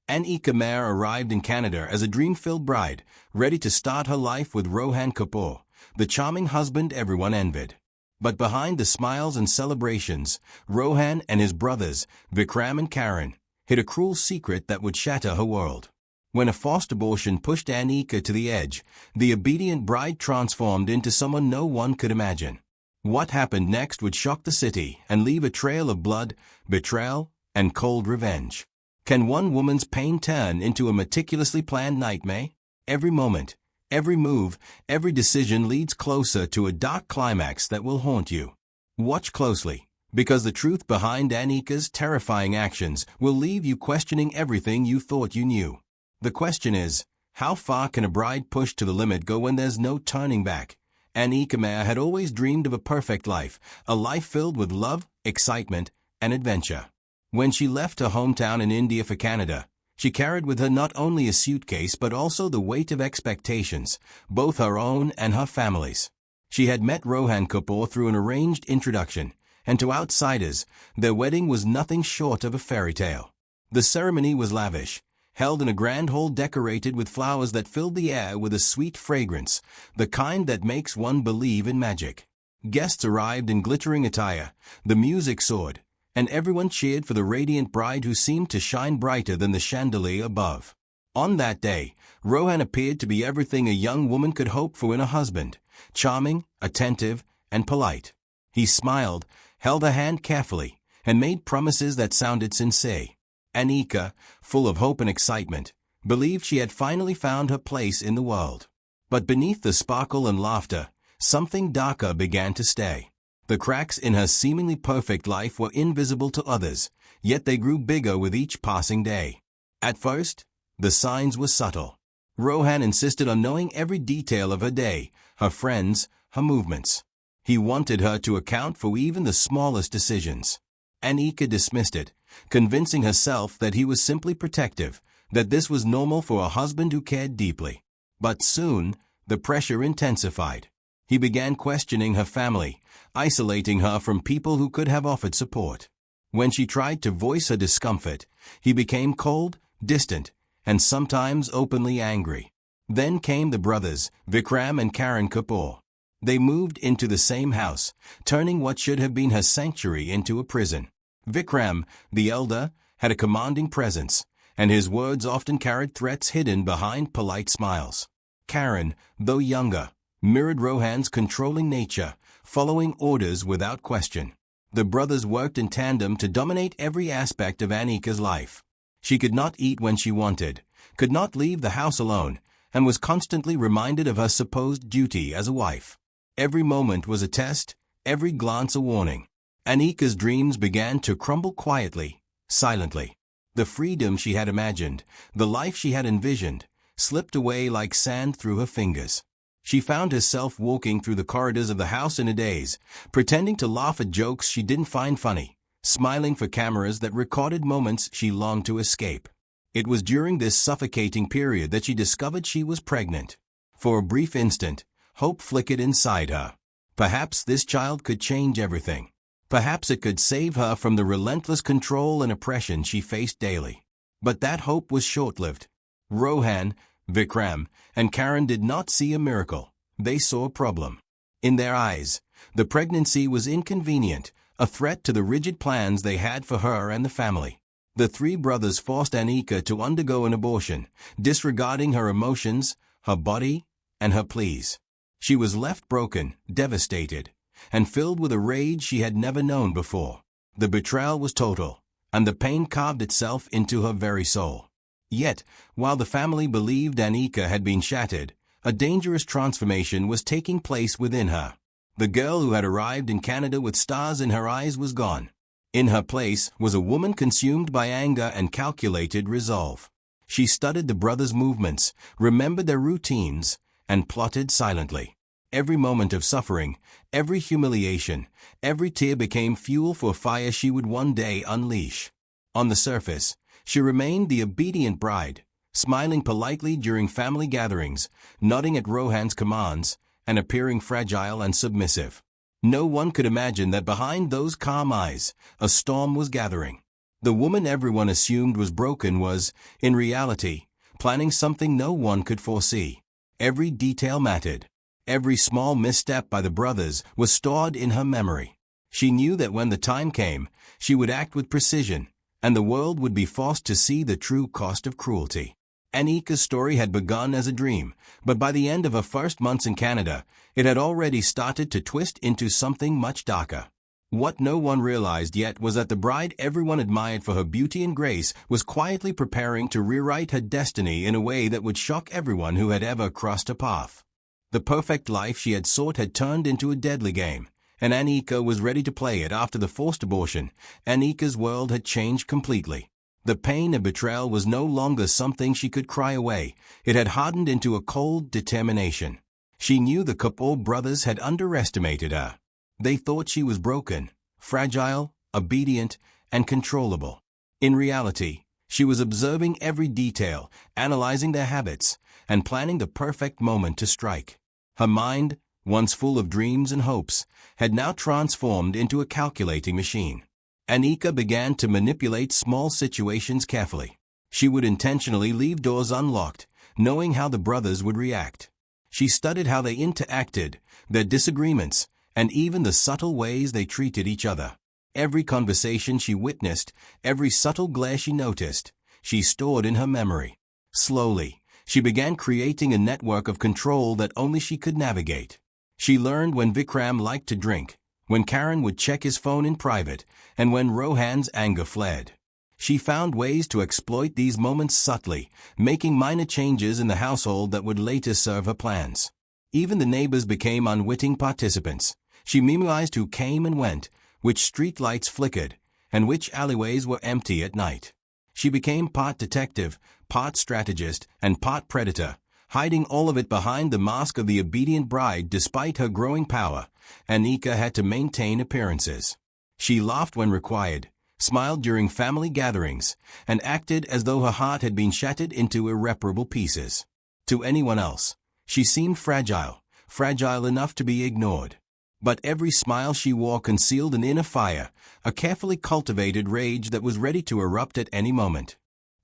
Anika Mehra arrived in Canada as a dream-filled bride, ready to start her life with Rohan Kapoor, the charming husband everyone envied. But behind the smiles and celebrations, Rohan and his brothers, Vikram and Karan, hid a cruel secret that would shatter her world. When a forced abortion pushed Anika to the edge, the obedient bride transformed into someone no one could imagine. What happened next would shock the city and leave a trail of blood, betrayal, and cold revenge. Can one woman's pain turn into a meticulously planned nightmare? Every moment, every move, every decision leads closer to a dark climax that will haunt you. Watch closely, because the truth behind Anika's terrifying actions will leave you questioning everything you thought you knew. The question is, how far can a bride pushed to the limit go when there's no turning back? Anika Mehra had always dreamed of a perfect life, a life filled with love, excitement, and adventure. When she left her hometown in India for Canada, she carried with her not only a suitcase but also the weight of expectations, both her own and her family's. She had met Rohan Kapoor through an arranged introduction, and to outsiders, their wedding was nothing short of a fairy tale. The ceremony was lavish, held in a grand hall decorated with flowers that filled the air with a sweet fragrance, the kind that makes one believe in magic. Guests arrived in glittering attire, the music soared, and everyone cheered for the radiant bride who seemed to shine brighter than the chandelier above. On that day, Rohan appeared to be everything a young woman could hope for in a husband: charming, attentive, and polite. He smiled, held her hand carefully, and made promises that sounded sincere. Anika, full of hope and excitement, believed she had finally found her place in the world. But beneath the sparkle and laughter, something darker began to stay. The cracks in her seemingly perfect life were invisible to others, yet they grew bigger with each passing day. At first, the signs were subtle. Rohan insisted on knowing every detail of her day, her friends, her movements. He wanted her to account for even the smallest decisions. Anika dismissed it, convincing herself that he was simply protective, that this was normal for a husband who cared deeply. But soon, the pressure intensified. He began questioning her family, isolating her from people who could have offered support. When she tried to voice her discomfort, he became cold, distant, and sometimes openly angry. Then came the brothers, Vikram and Karan Kapoor. They moved into the same house, turning what should have been her sanctuary into a prison. Vikram, the elder, had a commanding presence, and his words often carried threats hidden behind polite smiles. Karan, though younger, mirrored Rohan's controlling nature, following orders without question. The brothers worked in tandem to dominate every aspect of Anika's life. She could not eat when she wanted, could not leave the house alone, and was constantly reminded of her supposed duty as a wife. Every moment was a test, every glance a warning. Anika's dreams began to crumble quietly, silently. The freedom she had imagined, the life she had envisioned, slipped away like sand through her fingers. She found herself walking through the corridors of the house in a daze, pretending to laugh at jokes she didn't find funny, smiling for cameras that recorded moments she longed to escape. It was during this suffocating period that she discovered she was pregnant. For a brief instant, hope flickered inside her. Perhaps this child could change everything. Perhaps it could save her from the relentless control and oppression she faced daily. But that hope was short-lived. Rohan, Vikram, and Karan did not see a miracle. They saw a problem. In their eyes, the pregnancy was inconvenient, a threat to the rigid plans they had for her and the family. The three brothers forced Anika to undergo an abortion, disregarding her emotions, her body, and her pleas. She was left broken, devastated, and filled with a rage she had never known before. The betrayal was total, and the pain carved itself into her very soul. Yet, while the family believed Anika had been shattered, a dangerous transformation was taking place within her. The girl who had arrived in Canada with stars in her eyes was gone. In her place was a woman consumed by anger and calculated resolve. She studied the brothers' movements, remembered their routines, and plotted silently. Every moment of suffering, every humiliation, every tear became fuel for a fire she would one day unleash. On the surface, she remained the obedient bride, smiling politely during family gatherings, nodding at Rohan's commands, and appearing fragile and submissive. No one could imagine that behind those calm eyes, a storm was gathering. The woman everyone assumed was broken was, in reality, planning something no one could foresee. Every detail mattered. Every small misstep by the brothers was stored in her memory. She knew that when the time came, she would act with precision, and the world would be forced to see the true cost of cruelty. Anika's story had begun as a dream, but by the end of her first months in Canada, it had already started to twist into something much darker. What no one realized yet was that the bride everyone admired for her beauty and grace was quietly preparing to rewrite her destiny in a way that would shock everyone who had ever crossed her path. The perfect life she had sought had turned into a deadly game, and Anika was ready to play it. After the forced abortion, Anika's world had changed completely. The pain of betrayal was no longer something she could cry away. It had hardened into a cold determination. She knew the Kapoor brothers had underestimated her. They thought she was broken, fragile, obedient, and controllable. In reality, she was observing every detail, analyzing their habits, and planning the perfect moment to strike. Her mind, once full of dreams and hopes, had now transformed into a calculating machine. Anika began to manipulate small situations carefully. She would intentionally leave doors unlocked, knowing how the brothers would react. She studied how they interacted, their disagreements, and even the subtle ways they treated each other. Every conversation she witnessed, every subtle glare she noticed, she stored in her memory. Slowly, she began creating a network of control that only she could navigate. She learned when Vikram liked to drink, when Karan would check his phone in private, and when Rohan's anger fled. She found ways to exploit these moments subtly, making minor changes in the household that would later serve her plans. Even the neighbors became unwitting participants. She memorized who came and went, which street lights flickered, and which alleyways were empty at night. She became part detective, part strategist, and part predator, hiding all of it behind the mask of the obedient bride. Despite her growing power, Anika had to maintain appearances. She laughed when required, smiled during family gatherings, and acted as though her heart had been shattered into irreparable pieces. To anyone else, she seemed fragile enough to be ignored. But every smile she wore concealed an inner fire, a carefully cultivated rage that was ready to erupt at any moment.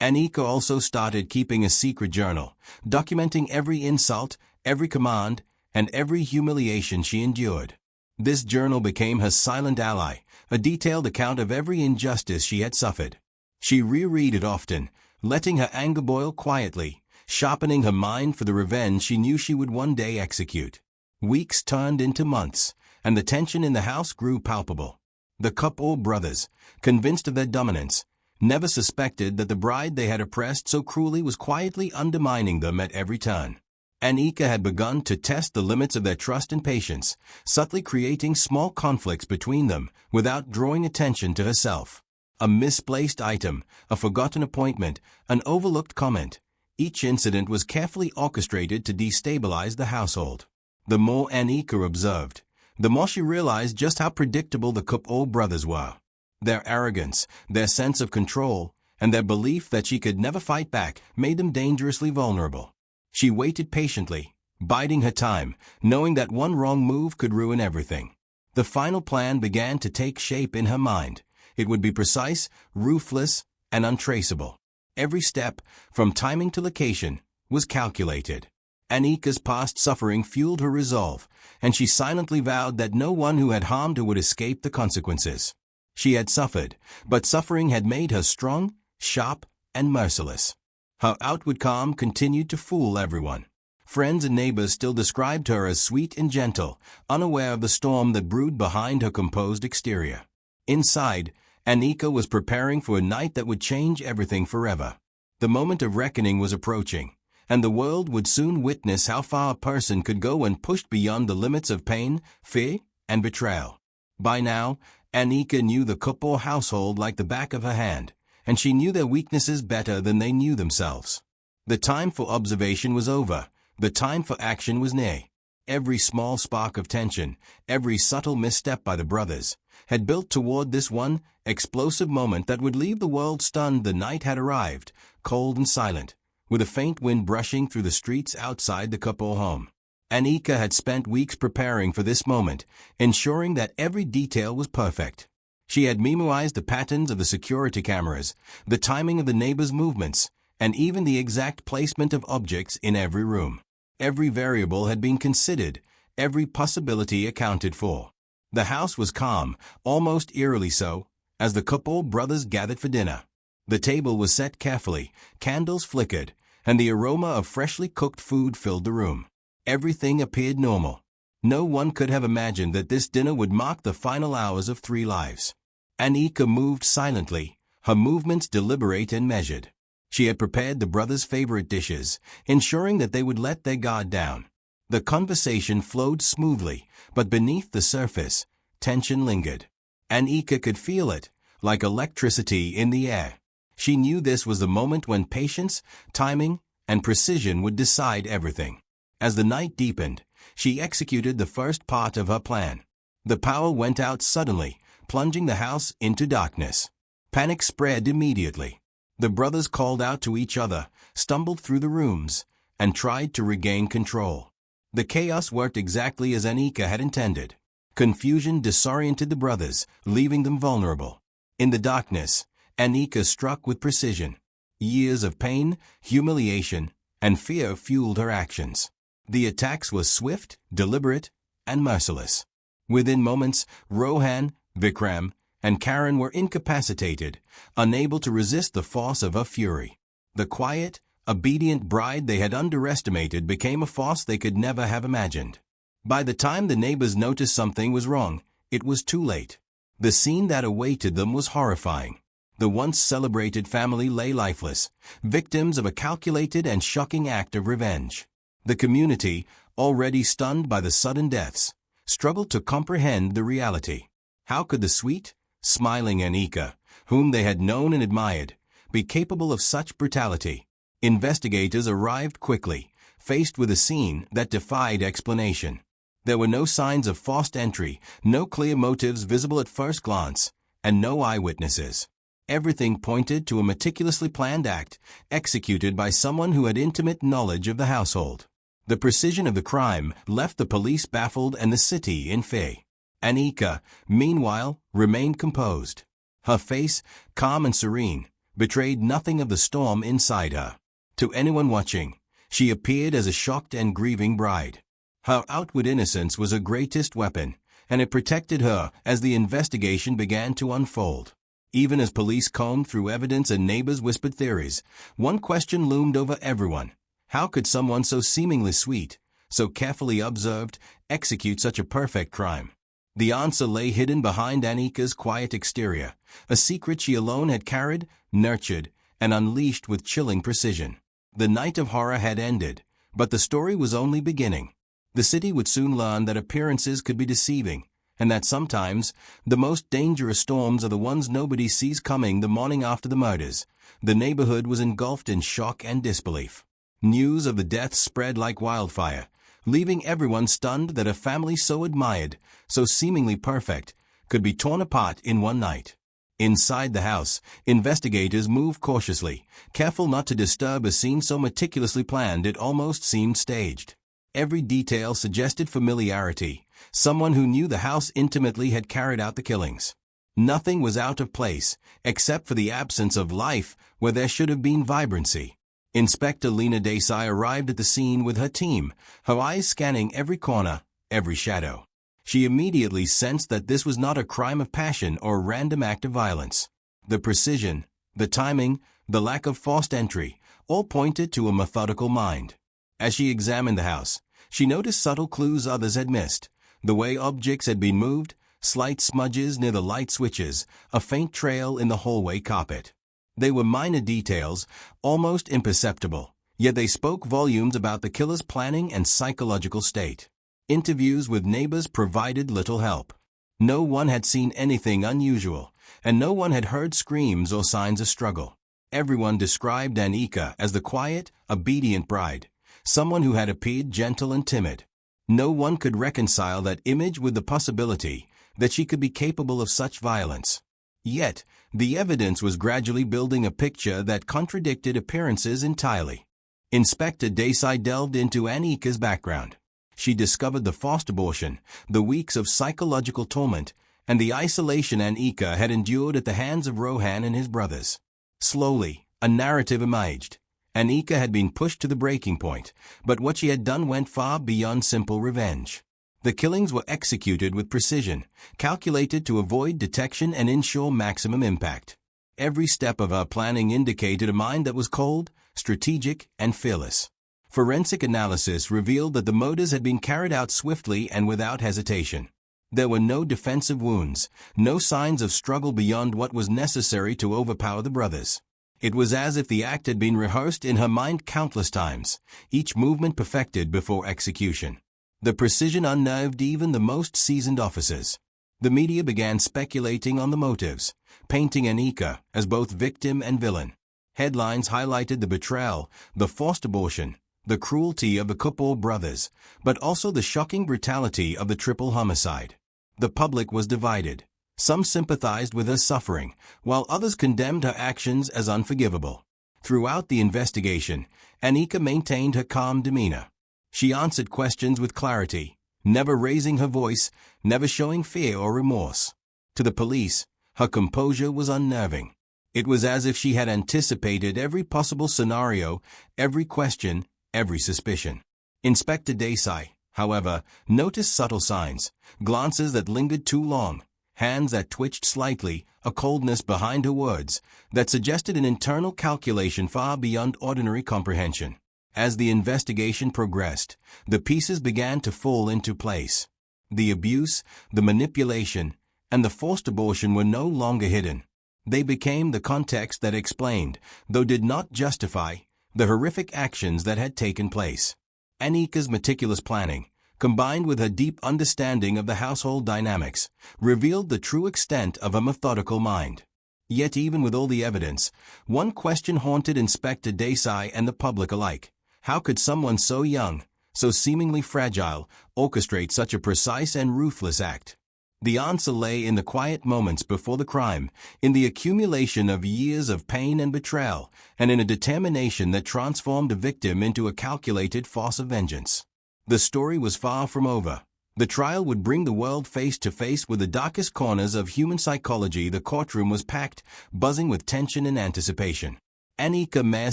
Anika also started keeping a secret journal, documenting every insult, every command, and every humiliation she endured. This journal became her silent ally, a detailed account of every injustice she had suffered. She reread it often, letting her anger boil quietly, sharpening her mind for the revenge she knew she would one day execute. Weeks turned into months, and the tension in the house grew palpable. The Kapoor brothers, convinced of their dominance, never suspected that the bride they had oppressed so cruelly was quietly undermining them at every turn. Anika had begun to test the limits of their trust and patience, subtly creating small conflicts between them without drawing attention to herself. A misplaced item, a forgotten appointment, an overlooked comment. Each incident was carefully orchestrated to destabilize the household. The more Anika observed, the more she realized just how predictable the Kapoor brothers were. Their arrogance, their sense of control, and their belief that she could never fight back made them dangerously vulnerable. She waited patiently, biding her time, knowing that one wrong move could ruin everything. The final plan began to take shape in her mind. It would be precise, ruthless, and untraceable. Every step, from timing to location, was calculated. Anika's past suffering fueled her resolve, and she silently vowed that no one who had harmed her would escape the consequences. She had suffered, but suffering had made her strong, sharp, and merciless. Her outward calm continued to fool everyone. Friends and neighbors still described her as sweet and gentle, unaware of the storm that brewed behind her composed exterior. Inside, Anika was preparing for a night that would change everything forever. The moment of reckoning was approaching, and the world would soon witness how far a person could go when pushed beyond the limits of pain, fear, and betrayal. By now, Anika knew the Kapoor household like the back of her hand, and she knew their weaknesses better than they knew themselves. The time for observation was over. The time for action was near. Every small spark of tension, every subtle misstep by the brothers, had built toward this one explosive moment that would leave the world stunned. The night had arrived, cold and silent, with a faint wind brushing through the streets outside the Kapoor home. Anika had spent weeks preparing for this moment, ensuring that every detail was perfect. She had memorized the patterns of the security cameras, the timing of the neighbors' movements, and even the exact placement of objects in every room. Every variable had been considered, every possibility accounted for. The house was calm, almost eerily so, as the Kapoor brothers gathered for dinner. The table was set carefully, candles flickered, and the aroma of freshly cooked food filled the room. Everything appeared normal. No one could have imagined that this dinner would mark the final hours of 3 lives. Anika moved silently, her movements deliberate and measured. She had prepared the brothers' favorite dishes, ensuring that they would let their guard down. The conversation flowed smoothly, but beneath the surface, tension lingered. Anika could feel it, like electricity in the air. She knew this was the moment when patience, timing, and precision would decide everything. As the night deepened, she executed the first part of her plan. The power went out suddenly, plunging the house into darkness. Panic spread immediately. The brothers called out to each other, stumbled through the rooms, and tried to regain control. The chaos worked exactly as Anika had intended. Confusion disoriented the brothers, leaving them vulnerable. In the darkness, Anika struck with precision. Years of pain, humiliation, and fear fueled her actions. The attacks were swift, deliberate, and merciless. Within moments, Rohan, Vikram, and Karen were incapacitated, unable to resist the force of her fury. The quiet, obedient bride they had underestimated became a force they could never have imagined. By the time the neighbors noticed something was wrong, it was too late. The scene that awaited them was horrifying. The once celebrated family lay lifeless, victims of a calculated and shocking act of revenge. The community, already stunned by the sudden deaths, struggled to comprehend the reality. How could the sweet, smiling Anika, whom they had known and admired, be capable of such brutality? Investigators arrived quickly, faced with a scene that defied explanation. There were no signs of forced entry, no clear motives visible at first glance, and no eyewitnesses. Everything pointed to a meticulously planned act, executed by someone who had intimate knowledge of the household. The precision of the crime left the police baffled and the city in fear. Anika, meanwhile, remained composed. Her face, calm and serene, betrayed nothing of the storm inside her. To anyone watching, she appeared as a shocked and grieving bride. Her outward innocence was her greatest weapon, and it protected her as the investigation began to unfold. Even as police combed through evidence and neighbors whispered theories, one question loomed over everyone. How could someone so seemingly sweet, so carefully observed, execute such a perfect crime? The answer lay hidden behind Anika's quiet exterior, a secret she alone had carried, nurtured, and unleashed with chilling precision. The night of horror had ended, but the story was only beginning. The city would soon learn that appearances could be deceiving, and that sometimes the most dangerous storms are the ones nobody sees coming. The morning after the murders, the neighborhood was engulfed in shock and disbelief. News of the deaths spread like wildfire, leaving everyone stunned that a family so admired, so seemingly perfect, could be torn apart in one night. Inside the house, investigators moved cautiously, careful not to disturb a scene so meticulously planned it almost seemed staged. Every detail suggested familiarity. Someone who knew the house intimately had carried out the killings. Nothing was out of place, except for the absence of life where there should have been vibrancy. Inspector Leena Desai arrived at the scene with her team, her eyes scanning every corner, every shadow. She immediately sensed that this was not a crime of passion or a random act of violence. The precision, the timing, the lack of forced entry, all pointed to a methodical mind. As she examined the house, she noticed subtle clues others had missed. The way objects had been moved, slight smudges near the light switches, a faint trail in the hallway carpet. They were minor details, almost imperceptible, yet they spoke volumes about the killer's planning and psychological state. Interviews with neighbors provided little help. No one had seen anything unusual, and no one had heard screams or signs of struggle. Everyone described Anika as the quiet, obedient bride, someone who had appeared gentle and timid. No one could reconcile that image with the possibility that she could be capable of such violence. Yet, the evidence was gradually building a picture that contradicted appearances entirely. Inspector Desai delved into Anika's background. She discovered the forced abortion, the weeks of psychological torment, and the isolation Anika had endured at the hands of Rohan and his brothers. Slowly, a narrative emerged. Anika had been pushed to the breaking point, but what she had done went far beyond simple revenge. The killings were executed with precision, calculated to avoid detection and ensure maximum impact. Every step of her planning indicated a mind that was cold, strategic, and fearless. Forensic analysis revealed that the murders had been carried out swiftly and without hesitation. There were no defensive wounds, no signs of struggle beyond what was necessary to overpower the brothers. It was as if the act had been rehearsed in her mind countless times, each movement perfected before execution. The precision unnerved even the most seasoned officers. The media began speculating on the motives, painting Anika as both victim and villain. Headlines highlighted the betrayal, the forced abortion, the cruelty of the Kapoor brothers, but also the shocking brutality of the triple homicide. The public was divided. Some sympathized with her suffering, while others condemned her actions as unforgivable. Throughout the investigation, Anika maintained her calm demeanor. She answered questions with clarity, never raising her voice, never showing fear or remorse. To the police, her composure was unnerving. It was as if she had anticipated every possible scenario, every question, every suspicion. Inspector Desai, however, noticed subtle signs, glances that lingered too long, hands that twitched slightly, a coldness behind her words that suggested an internal calculation far beyond ordinary comprehension. As the investigation progressed, the pieces began to fall into place. The abuse, the manipulation, and the forced abortion were no longer hidden. They became the context that explained, though did not justify, the horrific actions that had taken place. Anika's meticulous planning, combined with her deep understanding of the household dynamics, revealed the true extent of a methodical mind. Yet even with all the evidence, one question haunted Inspector Desai and the public alike. How could someone so young, so seemingly fragile, orchestrate such a precise and ruthless act? The answer lay in the quiet moments before the crime, in the accumulation of years of pain and betrayal, and in a determination that transformed a victim into a calculated force of vengeance. The story was far from over. The trial would bring the world face to face with the darkest corners of human psychology. The courtroom was packed, buzzing with tension and anticipation. Anika Mehra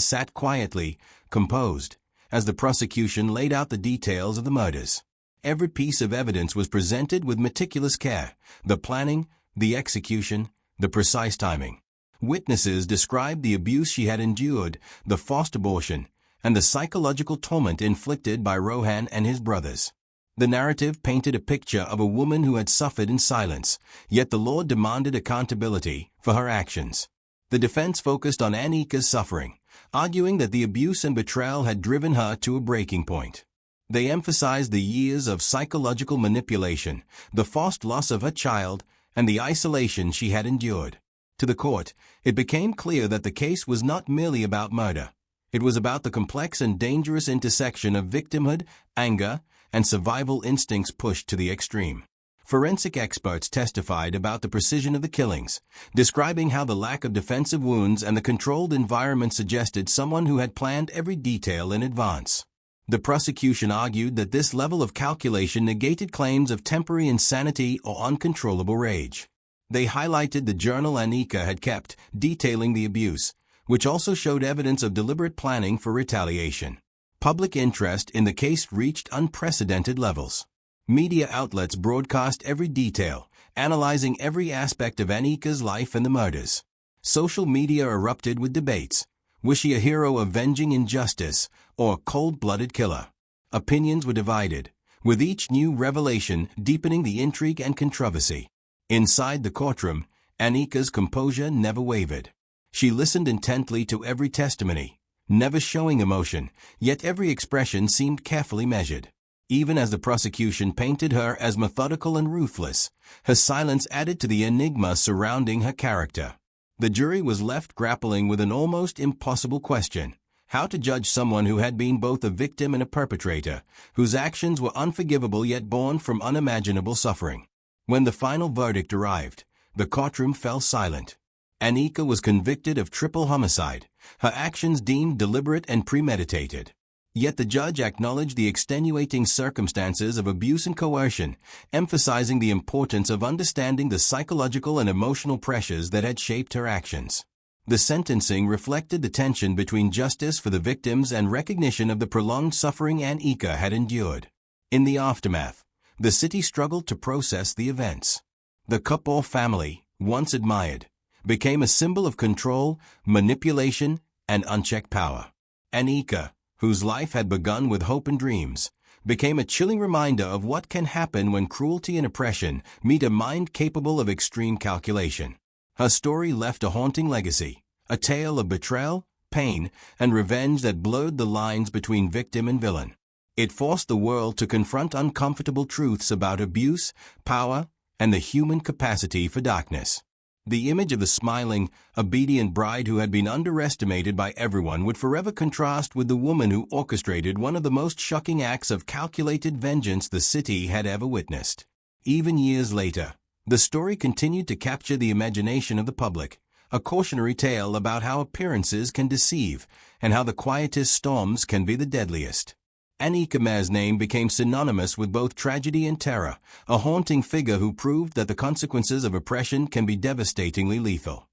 sat quietly, composed, as the prosecution laid out the details of the murders. Every piece of evidence was presented with meticulous care, the planning, the execution, the precise timing. Witnesses described the abuse she had endured, the forced abortion, and the psychological torment inflicted by Rohan and his brothers. The narrative painted a picture of a woman who had suffered in silence, yet the law demanded accountability for her actions. The defense focused on Anika's suffering, arguing that the abuse and betrayal had driven her to a breaking point. They emphasized the years of psychological manipulation, the forced loss of her child, and the isolation she had endured. To the court, it became clear that the case was not merely about murder. It was about the complex and dangerous intersection of victimhood, anger, and survival instincts pushed to the extreme. Forensic experts testified about the precision of the killings, describing how the lack of defensive wounds and the controlled environment suggested someone who had planned every detail in advance. The prosecution argued that this level of calculation negated claims of temporary insanity or uncontrollable rage. They highlighted the journal Anika had kept, detailing the abuse, which also showed evidence of deliberate planning for retaliation. Public interest in the case reached unprecedented levels. Media outlets broadcast every detail, analyzing every aspect of Anika's life and the murders. Social media erupted with debates. Was she a hero avenging injustice, or a cold-blooded killer? Opinions were divided, with each new revelation deepening the intrigue and controversy. Inside the courtroom, Anika's composure never wavered. She listened intently to every testimony, never showing emotion, yet every expression seemed carefully measured. Even as the prosecution painted her as methodical and ruthless, her silence added to the enigma surrounding her character. The jury was left grappling with an almost impossible question: how to judge someone who had been both a victim and a perpetrator, whose actions were unforgivable yet born from unimaginable suffering. When the final verdict arrived, the courtroom fell silent. Anika was convicted of triple homicide, her actions deemed deliberate and premeditated. Yet the judge acknowledged the extenuating circumstances of abuse and coercion, emphasizing the importance of understanding the psychological and emotional pressures that had shaped her actions. The sentencing reflected the tension between justice for the victims and recognition of the prolonged suffering Anika had endured. In the aftermath, the city struggled to process the events. The Kapoor family, once admired, became a symbol of control, manipulation, and unchecked power. Anika, whose life had begun with hope and dreams, became a chilling reminder of what can happen when cruelty and oppression meet a mind capable of extreme calculation. Her story left a haunting legacy, a tale of betrayal, pain, and revenge that blurred the lines between victim and villain. It forced the world to confront uncomfortable truths about abuse, power, and the human capacity for darkness. The image of the smiling, obedient bride who had been underestimated by everyone would forever contrast with the woman who orchestrated one of the most shocking acts of calculated vengeance the city had ever witnessed. Even years later, the story continued to capture the imagination of the public, a cautionary tale about how appearances can deceive and how the quietest storms can be the deadliest. Anika Mehra's name became synonymous with both tragedy and terror, a haunting figure who proved that the consequences of oppression can be devastatingly lethal.